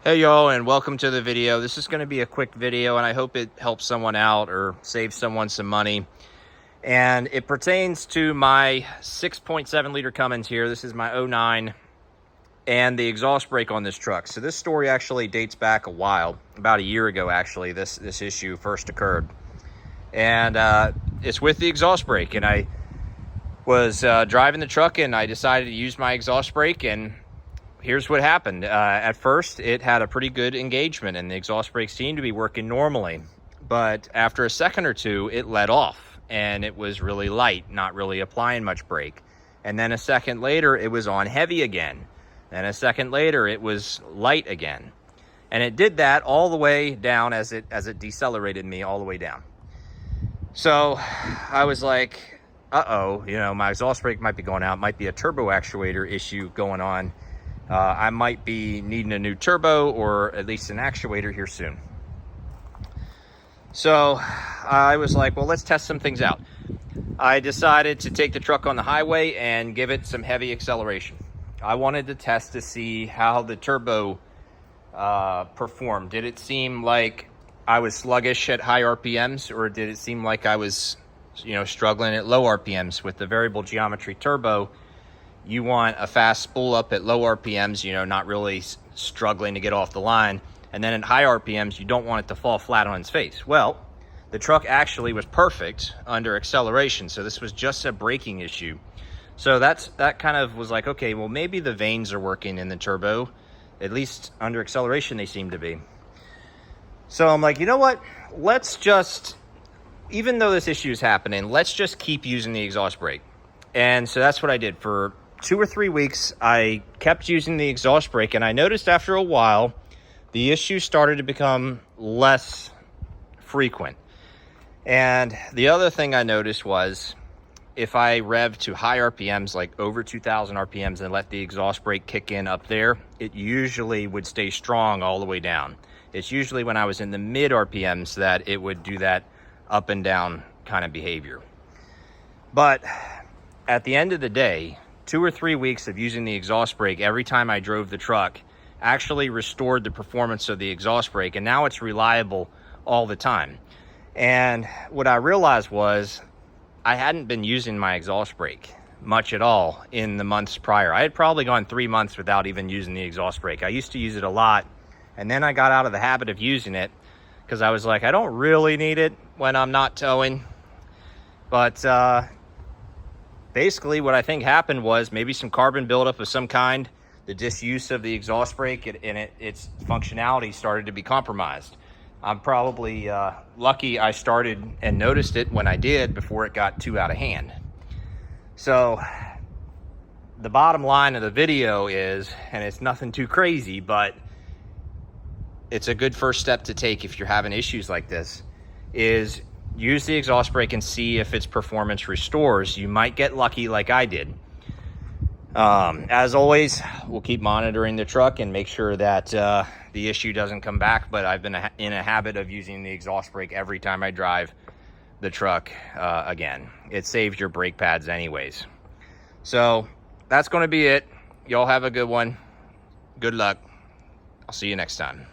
Hey y'all, and welcome to the video. This is going to be a quick video, and I hope it helps someone out or saves someone some money. And it pertains to my 6.7 liter Cummins here. This is my '09, and the exhaust brake on this truck. So this story actually dates back a while, about a year ago actually. This issue first occurred, and it's with the exhaust brake. And I was driving the truck, and I decided to use my exhaust brake, and here's what happened. At first, it had a pretty good engagement and the exhaust brake seemed to be working normally. But after a second or two, it let off and it was really light, not really applying much brake. And then a second later, it was on heavy again. Then a second later, it was light again. And it did that all the way down as it decelerated me all the way down. So I was like, uh-oh, my exhaust brake might be going out. Might be a turbo actuator issue going on. I might be needing a new turbo or at least an actuator here soon. So I was like, well, let's test some things out. I decided to take the truck on the highway and give it some heavy acceleration. I wanted to test to see how the turbo performed. Did it seem like I was sluggish at high RPMs, or did it seem like I was, struggling at low RPMs? With the variable geometry turbo, you want a fast spool up at low RPMs, not really struggling to get off the line. And then at high RPMs, you don't want it to fall flat on its face. Well, the truck actually was perfect under acceleration. So this was just a braking issue. So that kind of was like, okay, well, maybe the vanes are working in the turbo. At least under acceleration, they seem to be. So I'm like, you know what? Let's just, even though this issue is happening, let's just keep using the exhaust brake. And so that's what I did. For 2 or 3 weeks, I kept using the exhaust brake, and I noticed after a while, the issue started to become less frequent. And the other thing I noticed was, if I rev to high RPMs, like over 2,000 RPMs, and let the exhaust brake kick in up there, it usually would stay strong all the way down. It's usually when I was in the mid RPMs that it would do that up and down kind of behavior. But at the end of the day, 2 or 3 weeks of using the exhaust brake every time I drove the truck actually restored the performance of the exhaust brake, and now it's reliable all the time. And what I realized was I hadn't been using my exhaust brake much at all in the months prior. I had probably gone 3 months without even using the exhaust brake. I used to use it a lot, and then I got out of the habit of using it because I was like, I don't really need it when I'm not towing. But basically what I think happened was maybe some carbon buildup of some kind, the disuse of the exhaust brake, and its functionality started to be compromised. I'm probably lucky I started and noticed it when I did before it got too out of hand. So the bottom line of the video is, and it's nothing too crazy, but it's a good first step to take if you're having issues like this, is use the exhaust brake and see if its performance restores. You might get lucky like I did. As always, we'll keep monitoring the truck and make sure that the issue doesn't come back, but I've been in a habit of using the exhaust brake every time I drive the truck again. It saves your brake pads anyways. So that's going to be it. Y'all have a good one. Good luck. I'll see you next time.